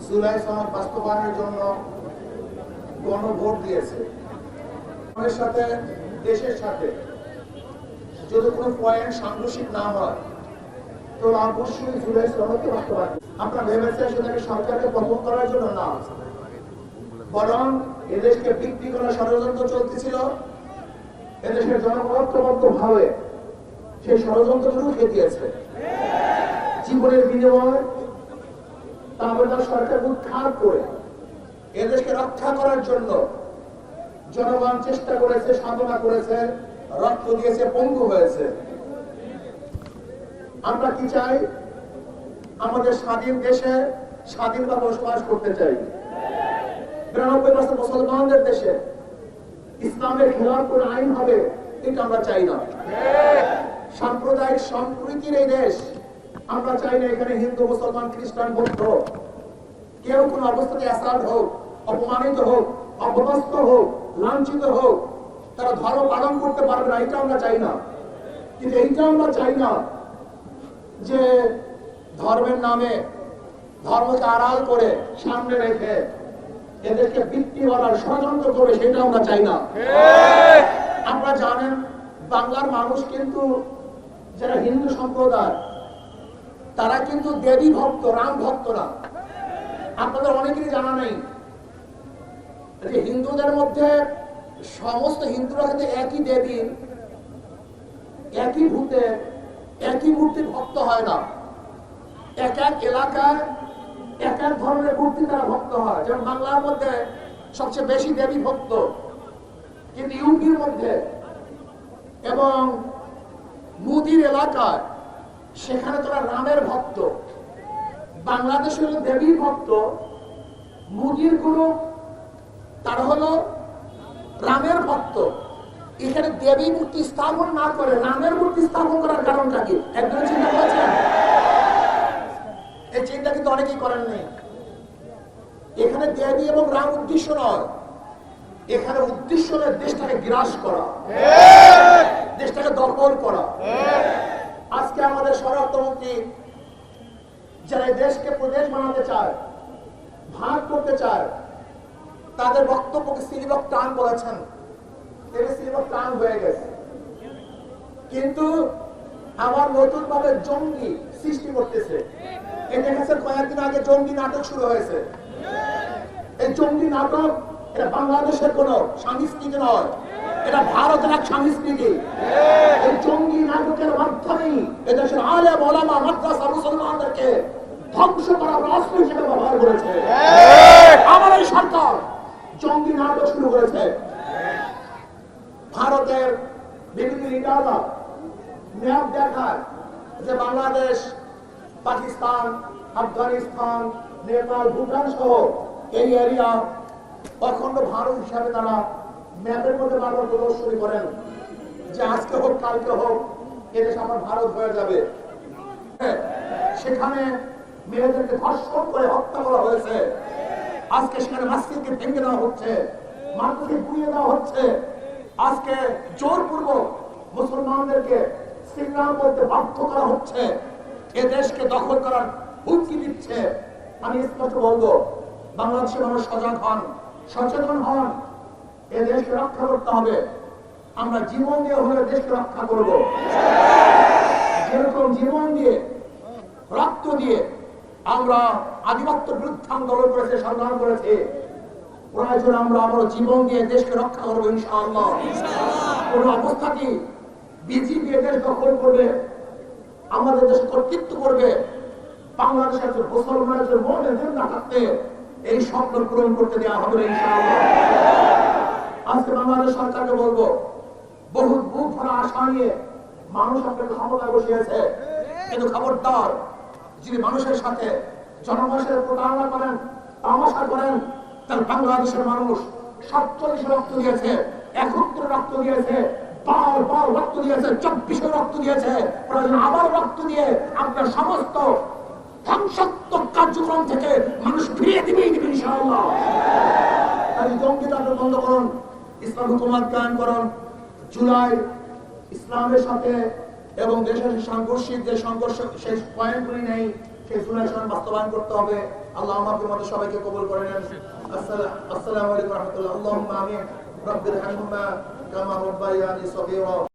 জুলাই সনদ বাস্তবায়নের জন্য গণভোট দিয়েছে। আমাদের সাথে, দেশের সাথে যদি কোনো পয়েন্ট সাংঘর্ষিক না হয় তো অবশ্যই জুলাই সনদকে বাস্তবায়ন। আপনারা ভেবেছেন সেটাকে সরকারকে পতন করার জন্য না, বরং এদেশকে বিক্রি করার ষড়যন্ত্র চলতেছিল। এদেশের জনগণত্ববদ্ধ ভাবে সেই ষড়যন্ত্র রুখে দিয়েছে। জীবনের বিনিময় তারপরে সরকারকে উৎখাত করে এদেশকে রক্ষা করার জন্য জনগণ চেষ্টা করেছে, সাধনা করেছে, রক্ত দিয়েছে, পঙ্গু হয়েছে। আমরা কি চাই? আমাদের স্বাধীন দেশে স্বাধীনভাবে বসবাস করতে চাই। ৯২% মুসলমানদের দেশে ইসলামের খেলাফ কোন আইন হবে এটা আমরা চাই না। সাম্প্রদায়িক সম্প্রীতির এই দেশ আমরা চাই না এখানে হিন্দু, মুসলমান, খ্রিস্টান, বৌদ্ধ কেউ কোন অবস্থাতে অ্যাসাল্ট হোক, অপমানিত হোক, অপদস্থ হোক, লাঞ্ছিত হোক, তারা ধর্ম পালন করতে পারবে না, এটা আমরা চাই না। কিন্তু এইটা আমরা চাই না যে ধর্মের নামে ধর্মকে আড়াল করে সামনে রেখে এদেরকে বিক্রি করার ষড়যন্ত্র করবে, সেটা আমরা চাই না। আপনারা জানেন বাংলার মানুষ কিন্তু যারা হিন্দু সম্প্রদায় তারা কিন্তু দেবী ভক্ত, রাম ভক্ত না। আপনাদের অনেকেরই জানা নেই যে হিন্দুদের মধ্যে সমস্ত হিন্দুরা কিন্তু একই দেবীর, একই ভূতের, একই মূর্তির ভক্ত হয় না। এক এক এলাকায় এক এক ধরনের মূর্তি তারা ভক্ত হয়। যেমন বাংলার মধ্যে সবচেয়ে বেশি দেবী ভক্ত, কিন্তু ইউপির মধ্যে এবং মুদির এলাকায় সেখানে তারা রামের ভক্ত। বাংলাদেশ হলো দেবীর ভক্ত, মুদির গুরু তারা হলো রামের ভক্ত। এখানে দেবী মূর্তি স্থাপন না করে রামের মূর্তি স্থাপন করার কারণটা কি একদম চিন্তা করেছেন? এই চিন্তা কিন্তু অনেকেই করেন নেই। এখানে দেবী এবং রাম উদ্দেশ্য নয়, এখানে উদ্দেশ্য নয় দেশটাকে গ্রাস করা, দেশটাকে দখল করা। আজকে আমাদের স্বরাষ্ট্রমন্ত্রী যারা এই দেশকে প্রদেশ বানাতে চায়, ভাগ করতে চায়, তাদের বক্তব্যকে সিলিবক টান বলেছেন, সিলিবক টান হয়ে গেছে। কিন্তু আবার নতুন ভাবে জঙ্গি সৃষ্টি করতেছে। এই দেখেছেন কয়েকদিন আগে জঙ্গি নাটক শুরু হয়েছে। এই জঙ্গি নাটক এটা বাংলাদেশের কোন সংস্কৃতি নয়, এটা ভারতের এক সংস্কৃতি। এই জঙ্গি নাটকের মাধ্যমে এদেশের আলেম ওলামা মাদ্রাসা মুসলমানদেরকে ধ্বংস করার অস্ত্র হিসেবে ব্যবহার করেছে। আমার এই সরকার জঙ্গি নাটক শুরু করেছে। ভারতের বিভিন্ন লিডাররা ম্যাপ দেখায় যে বাংলাদেশ, পাকিস্তান, আফগানিস্তান, নেপাল, ভুটান সহ এই এরিয়া অখণ্ড ভারত হিসাবে তারা ম্যাপের মধ্যে বারবার প্রদর্শনী করেন যে আজকে হোক কালকে হোক এদেশ আমার ভারত হয়ে যাবে। সেখানে মেয়েদেরকে ধর্ষণ করে হত্যা করা হয়েছে। আজকে সেখানে মসজিদকে ভেঙে দেওয়া হচ্ছে, মাটিকে পুড়িয়ে দেওয়া হচ্ছে। আজকে জোরপূর্বক মুসলমানদেরকে সিংহাম বলতে বাধ্য করা হচ্ছে, এ দেশকে দখল করার হুমকি দিচ্ছে। আমি স্পষ্ট বলবো, বাংলাদেশের মানুষ সজাগ হন, সচেতন হন, এ দেশকে রক্ষা করতে হবে। আমরা জীবন দিয়ে হলে দেশকে রক্ষা করব। যেরকম জীবন দিয়ে, রক্ত দিয়ে আমরা আধিপত্য বিরুদ্ধে আন্দোলন করেছে, সংগ্রাম করেছে, প্রয়োজন আমরা আমার জীবন দিয়ে দেশকে রক্ষা করবো ইনশাআল্লাহ। কোন অবস্থাতেই বিজেপি দেশ দখল করবে, আমাদের দেশে কর্তৃত্ব করবে, বাংলাদেশের মুসলমানের মনে জিন্দা থাকতে এই স্বপ্ন পূরণ করতে দেওয়া হবে ইনশাআল্লাহ। আজকে বাংলাদেশ সরকারকে বলবো, বহু বুক ভরা আশা নিয়ে মানুষ আপনাকে ক্ষমতায় বসিয়েছে, কিন্তু খবরদার যিনি মানুষের সাথে জনগণের প্রতারণা করেন, তামাশা করেন, তার বাংলাদেশের মানুষ 47 রক্ত দিয়েছে, 71 রক্ত দিয়েছে, বারবার রক্ত দিয়েছে, 24 রক্ত দিয়েছে, প্রয়োজন আবার রক্ত দিয়ে আপনার সমস্ত ধ্বংসাত্মক কার্যক্রম থেকে মানুষ ফিরিয়ে দিবেই দিবে ইনশাআল্লাহ। তাই জঙ্গিতা বন্ধ করুন, ইসলাম হুকুমত কায়েম করুন। জুলাই ইসলামের সাথে এবং দেশের সাংঘর্ষিক যে সংঘর্ষ সেই পয়েন্টগুলি নেই, সেই জুলাই বাস্তবায়ন করতে হবে। আল্লাহ আমাকে মতো সবাইকে কবুল করে নেন। আসসালামু আলাইকুম ওয়া রাহমাতুল্লাহ। আল্লাহুম্মা আমিন। রাব্বিরহামহুমা কামা রাব্বায়ানি সগীরা।